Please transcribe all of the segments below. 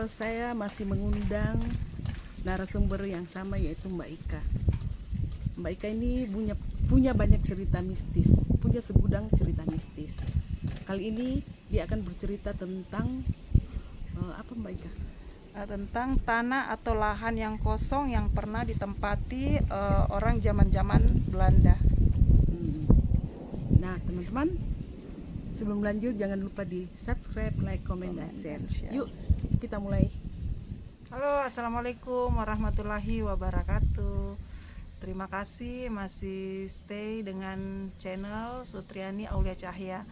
Saya masih mengundang narasumber yang sama, yaitu Mbak Ika. Mbak Ika ini punya banyak cerita mistis, punya segudang cerita mistis. Kali ini dia akan bercerita tentang apa, Mbak Ika? Tentang tanah atau lahan yang kosong yang pernah ditempati orang zaman-zaman Belanda. Nah, teman-teman, sebelum lanjut jangan lupa di subscribe, like, comment, dan share. Yuk, kita mulai. Halo, assalamualaikum warahmatullahi wabarakatuh. Terima kasih masih stay dengan channel Sutriani Aulia Cahya.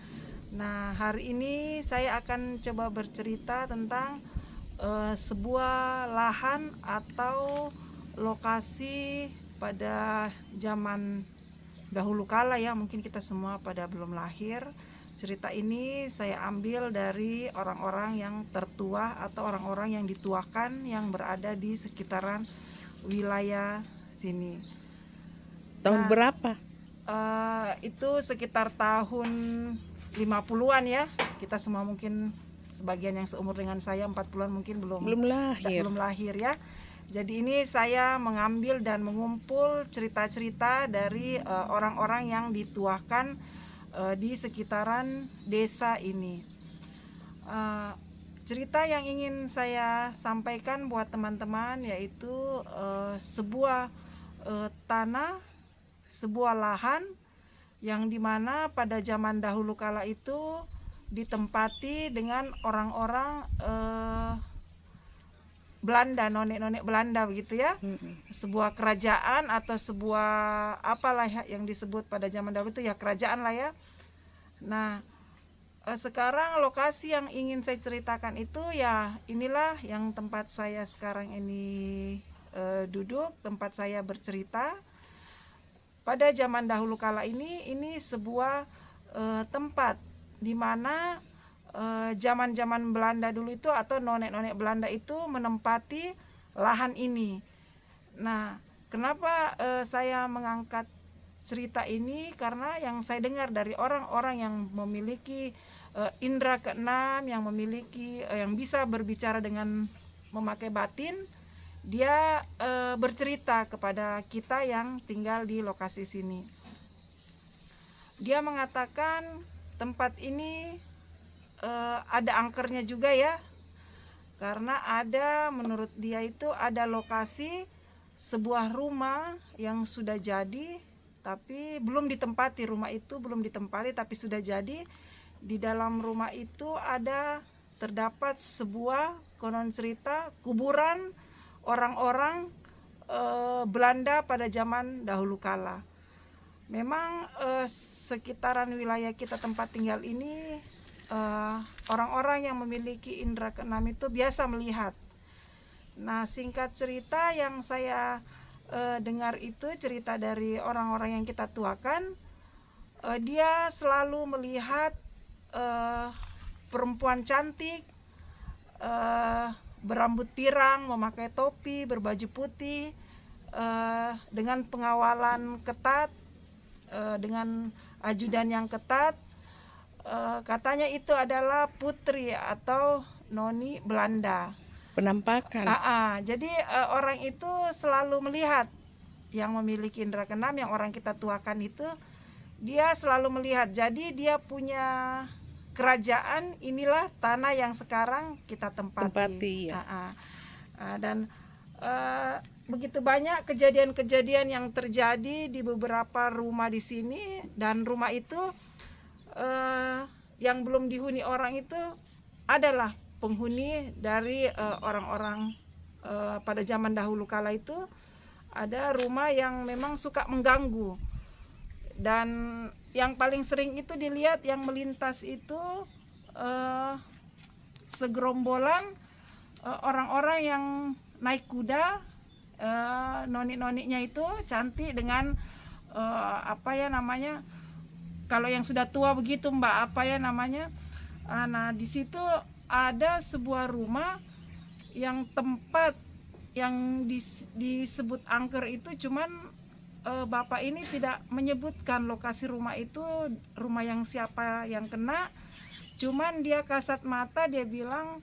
Nah, hari ini saya akan coba bercerita tentang sebuah lahan atau lokasi pada zaman dahulu kala ya, mungkin kita semua pada belum lahir. Cerita ini saya ambil dari orang-orang yang tertua atau orang-orang yang dituakan yang berada di sekitaran wilayah sini. Tahun berapa? Itu sekitar tahun 50-an ya. Kita semua mungkin sebagian yang seumur dengan saya 40-an mungkin belum lahir ya. Jadi ini saya mengambil dan mengumpul cerita-cerita dari orang-orang yang dituakan di sekitaran desa ini. Cerita yang ingin saya sampaikan buat teman-teman yaitu sebuah tanah, sebuah lahan yang dimana pada zaman dahulu kala itu ditempati dengan orang-orang Belanda, nonek-nonek Belanda begitu ya. Sebuah kerajaan atau sebuah apalah yang disebut pada zaman dahulu itu ya kerajaan lah ya. Nah, sekarang lokasi yang ingin saya ceritakan itu ya inilah yang tempat saya sekarang ini duduk, tempat saya bercerita. Pada zaman dahulu kala ini sebuah tempat di mana zaman-zaman Belanda dulu itu atau nonek-nonek Belanda itu menempati lahan ini. Nah, kenapa saya mengangkat cerita ini? Karena yang saya dengar dari orang-orang yang memiliki indera keenam, yang memiliki yang bisa berbicara dengan memakai batin, dia bercerita kepada kita yang tinggal di lokasi sini. Dia mengatakan tempat ini ada angkernya juga ya, karena ada, menurut dia itu ada lokasi sebuah rumah yang sudah jadi tapi belum ditempati. Rumah itu belum ditempati tapi sudah jadi. Di dalam rumah itu ada terdapat sebuah konon cerita kuburan orang-orang Belanda pada zaman dahulu kala. Memang sekitaran wilayah kita tempat tinggal ini orang-orang yang memiliki indera keenam itu biasa melihat. Nah, singkat cerita yang saya dengar itu cerita dari orang-orang yang kita tuakan, dia selalu melihat perempuan cantik berambut pirang, memakai topi, berbaju putih, dengan pengawalan ketat, dengan ajudan yang ketat. Katanya itu adalah putri atau noni Belanda. Penampakan. Jadi orang itu selalu melihat, yang memiliki indera keenam, yang orang kita tuakan itu, dia selalu melihat. Jadi dia punya kerajaan, inilah tanah yang sekarang kita tempati. Ya. Dan begitu banyak kejadian-kejadian yang terjadi di beberapa rumah di sini, dan rumah itu yang belum dihuni orang itu adalah penghuni dari orang-orang pada zaman dahulu kala itu. Ada rumah yang memang suka mengganggu, dan yang paling sering itu dilihat yang melintas itu segerombolan orang-orang yang naik kuda, noni-noninya itu cantik dengan apa ya namanya, kalau yang sudah tua begitu Mbak, apa ya namanya. Nah, di situ ada sebuah rumah yang tempat yang disebut angker itu, cuman Bapak ini tidak menyebutkan lokasi rumah itu, rumah yang siapa yang kena. Cuman dia kasat mata, dia bilang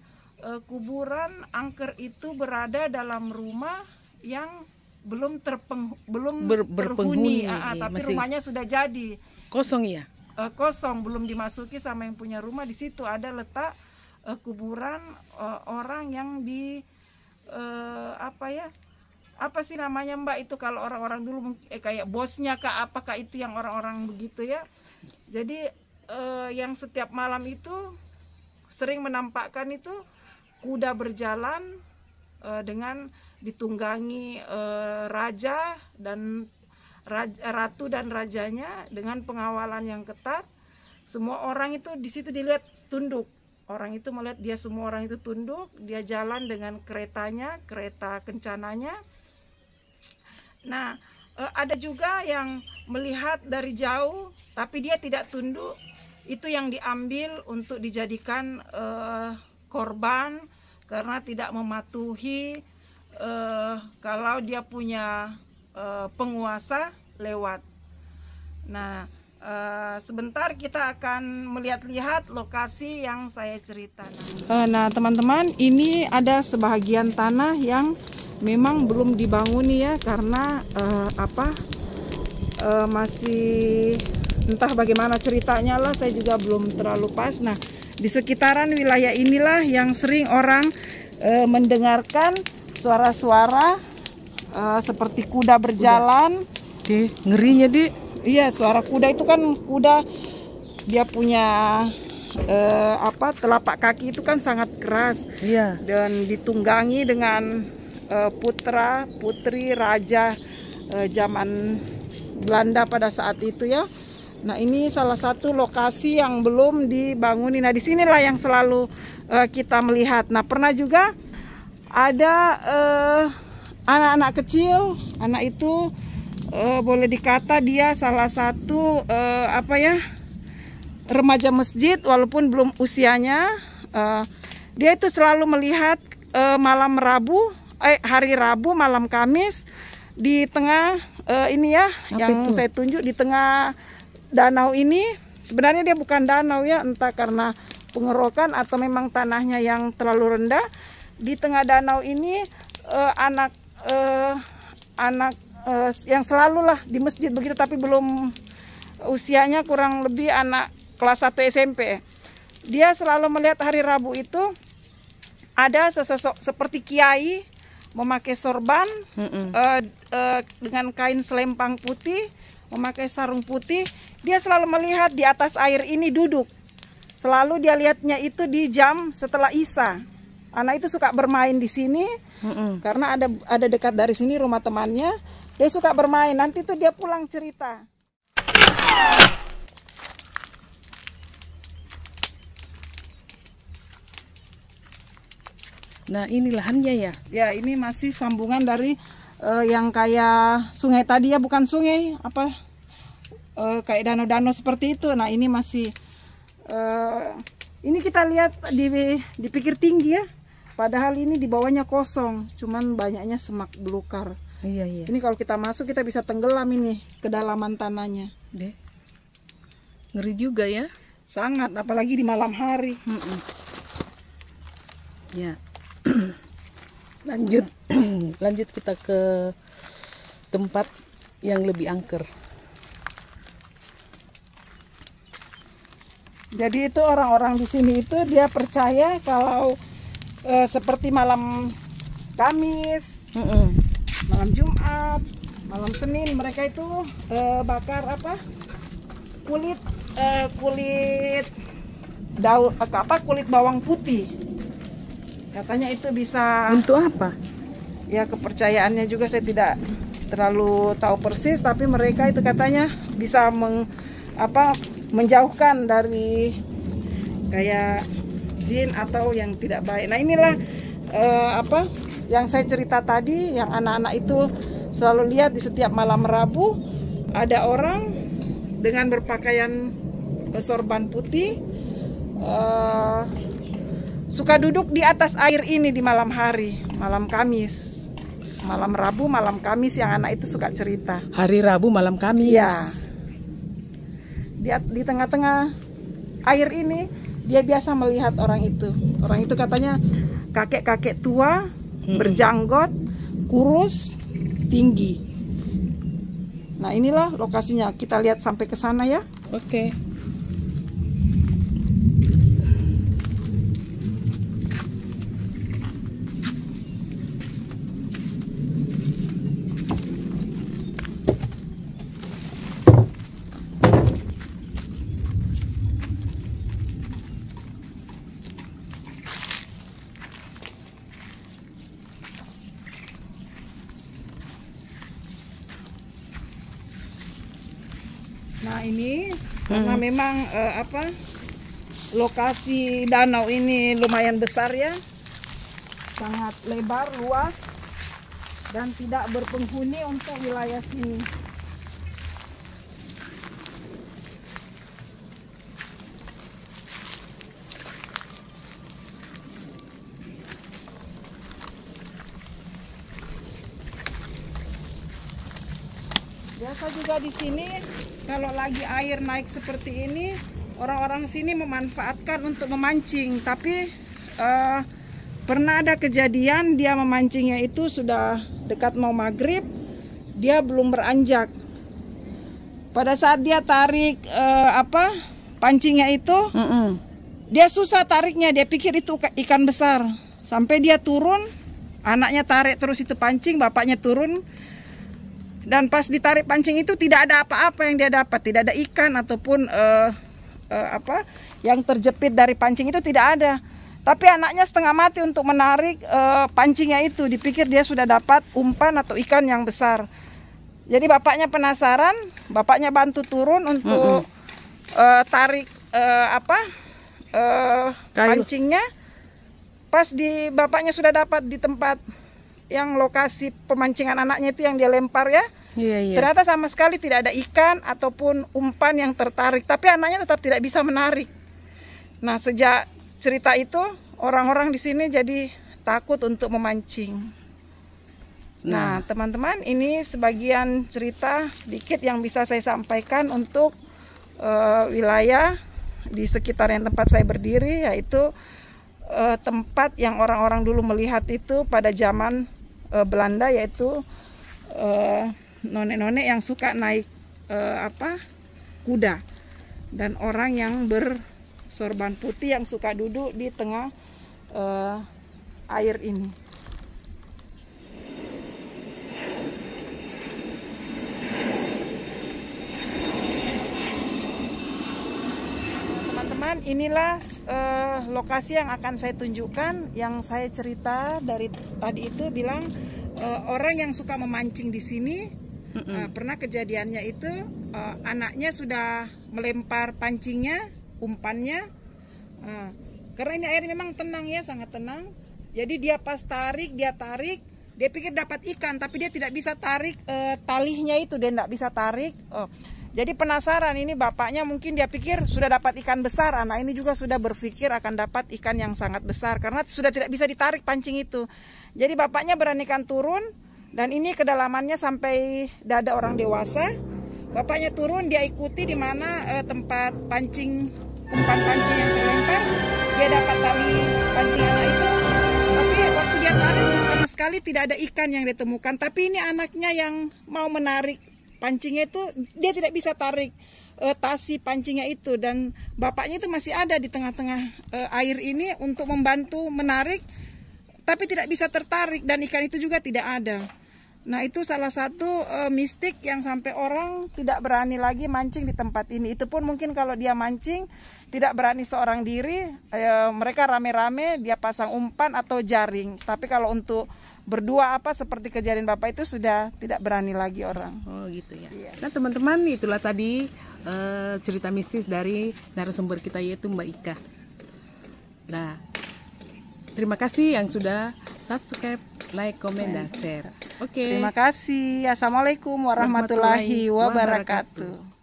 kuburan angker itu berada dalam rumah yang belum berpenghuni, terhuni, tapi masih rumahnya sudah jadi kosong ya. kosong, belum dimasuki sama yang punya rumah. Di situ ada letak kuburan orang yang di apa sih namanya Mbak itu, kalau orang-orang dulu kayak bosnya kah, apakah itu yang orang-orang begitu ya. Jadi yang setiap malam itu sering menampakkan itu kuda berjalan dengan ditunggangi raja dan ratu dan rajanya dengan pengawalan yang ketat. Semua orang itu di situ dilihat tunduk. Orang itu melihat dia, semua orang itu tunduk. Dia jalan dengan keretanya, kereta kencananya. Nah, ada juga yang melihat dari jauh, tapi dia tidak tunduk. Itu yang diambil untuk dijadikan korban karena tidak mematuhi kalau dia punya penguasa lewat. Nah, sebentar kita akan melihat-lihat lokasi yang saya ceritakan. Nah, teman-teman, ini ada sebahagian tanah yang memang belum dibanguni ya, karena masih entah bagaimana ceritanya lah, saya juga belum terlalu pas. Nah, di sekitaran wilayah inilah yang sering orang mendengarkan suara-suara seperti kuda berjalan. Ngerinya di. Iya, suara kuda itu kan, kuda dia punya telapak kaki itu kan sangat keras. Iya. Dan ditunggangi dengan putra putri raja zaman Belanda pada saat itu ya. Nah, ini salah satu lokasi yang belum dibanguni. Nah, disinilah yang selalu kita melihat. Nah, pernah juga ada anak-anak kecil. Anak itu boleh dikata dia salah satu remaja masjid, walaupun belum usianya. Dia itu selalu melihat malam Rabu, hari Rabu, malam Kamis, di tengah ini ya, yang saya tunjuk di tengah danau ini. Sebenarnya dia bukan danau ya, entah karena pengerokan atau memang tanahnya yang terlalu rendah. Di tengah danau ini anak yang selalu lah di masjid begitu, tapi belum usianya, kurang lebih anak kelas 1 SMP. Dia selalu melihat hari Rabu itu ada sesosok seperti kiai memakai sorban, dengan kain selempang putih, memakai sarung putih. Dia selalu melihat di atas air ini duduk. Selalu dia lihatnya itu di jam setelah Isya. Anak itu suka bermain di sini, karena ada dekat dari sini rumah temannya. Dia suka bermain. Nanti tuh dia pulang cerita. Nah, ini lahannya ya? Ya, ini masih sambungan dari yang kayak sungai tadi ya, bukan sungai, kayak danau-danau seperti itu. Nah, ini masih ini kita lihat di pinggir tinggi ya. Padahal ini di bawahnya kosong, cuman banyaknya semak belukar. Iya. Ini kalau kita masuk kita bisa tenggelam ini kedalaman tanahnya. Ngeri juga ya. Sangat, apalagi di malam hari. Ya. Lanjut kita ke tempat yang lebih angker. Jadi itu orang-orang di sini itu dia percaya kalau seperti malam Kamis, malam Jumat, malam Senin, mereka itu bakar kulit kulit bawang putih. Katanya itu bisa. Untuk apa? Ya, kepercayaannya juga saya tidak terlalu tahu persis, tapi mereka itu katanya bisa menjauhkan dari kayak jin atau yang tidak baik. Nah, inilah yang saya cerita tadi, yang anak-anak itu selalu lihat di setiap malam Rabu ada orang dengan berpakaian sorban putih suka duduk di atas air ini di malam hari, malam Kamis, malam Rabu, malam Kamis, yang anak itu suka cerita. Hari Rabu, malam Kamis. Ya. Di tengah-tengah air ini dia biasa melihat orang itu. Orang itu katanya kakek-kakek tua, berjanggot, kurus, tinggi. Nah, inilah lokasinya. Kita lihat sampai ke sana ya. Oke. Nah, ini karena memang lokasi danau ini lumayan besar ya, sangat lebar, luas, dan tidak berpenghuni untuk wilayah sini. Biasa juga di sini kalau lagi air naik seperti ini, orang-orang sini memanfaatkan untuk memancing. Tapi pernah ada kejadian dia memancingnya itu sudah dekat mau maghrib, dia belum beranjak. Pada saat dia tarik pancingnya itu, dia susah tariknya. Dia pikir itu ikan besar. Sampai dia turun, anaknya tarik terus itu pancing, bapaknya turun. Dan pas ditarik pancing itu tidak ada apa-apa yang dia dapat, tidak ada ikan ataupun yang terjepit dari pancing itu tidak ada. Tapi anaknya setengah mati untuk menarik pancingnya itu, dipikir dia sudah dapat umpan atau ikan yang besar. Jadi bapaknya penasaran, bapaknya bantu turun untuk tarik pancingnya. Pas bapaknya sudah dapat di tempat yang lokasi pemancingan anaknya itu yang dia lempar ya. Iya. Ternyata sama sekali tidak ada ikan ataupun umpan yang tertarik, tapi anaknya tetap tidak bisa menarik. Nah, sejak cerita itu orang-orang di sini jadi takut untuk memancing. Nah, teman-teman, ini sebagian cerita sedikit yang bisa saya sampaikan untuk wilayah di sekitar yang tempat saya berdiri, yaitu tempat yang orang-orang dulu melihat itu pada zaman Belanda, yaitu nonek-nonek yang suka naik kuda, dan orang yang bersorban putih yang suka duduk di tengah air ini. Teman-teman, inilah lokasi yang akan saya tunjukkan. Yang saya cerita dari tadi itu bilang orang yang suka memancing di sini, pernah kejadiannya itu anaknya sudah melempar pancingnya, umpannya, karena ini air memang tenang ya, sangat tenang. Jadi dia pas tarik, dia pikir dapat ikan, tapi dia tidak bisa tarik talinya itu, dia tidak bisa tarik. Jadi penasaran, ini bapaknya mungkin dia pikir sudah dapat ikan besar, anak ini juga sudah berpikir akan dapat ikan yang sangat besar karena sudah tidak bisa ditarik pancing itu. Jadi bapaknya beranikan turun, dan ini kedalamannya sampai dada orang dewasa. Bapaknya turun, dia ikuti di mana tempat pancing, umpan pancing yang terlempar, dia dapat tali pancing anak itu. Tapi waktu dia tarik sama sekali tidak ada ikan yang ditemukan. Tapi ini anaknya yang mau menarik pancingnya itu, dia tidak bisa tarik tasi pancingnya itu, dan bapaknya itu masih ada di tengah-tengah air ini untuk membantu menarik, tapi tidak bisa tertarik, dan ikan itu juga tidak ada. Nah, itu salah satu mistik yang sampai orang tidak berani lagi mancing di tempat ini. Itu pun mungkin kalau dia mancing tidak berani seorang diri, mereka rame-rame, dia pasang umpan atau jaring. Tapi kalau untuk berdua seperti kejadian Bapak itu sudah tidak berani lagi orang. Oh gitu ya. Iya. Nah teman-teman, itulah tadi cerita mistis dari narasumber kita, yaitu Mbak Ika. Nah, terima kasih yang sudah subscribe, like, komen, dan share. Oke. Terima kasih. Assalamualaikum warahmatullahi wabarakatuh.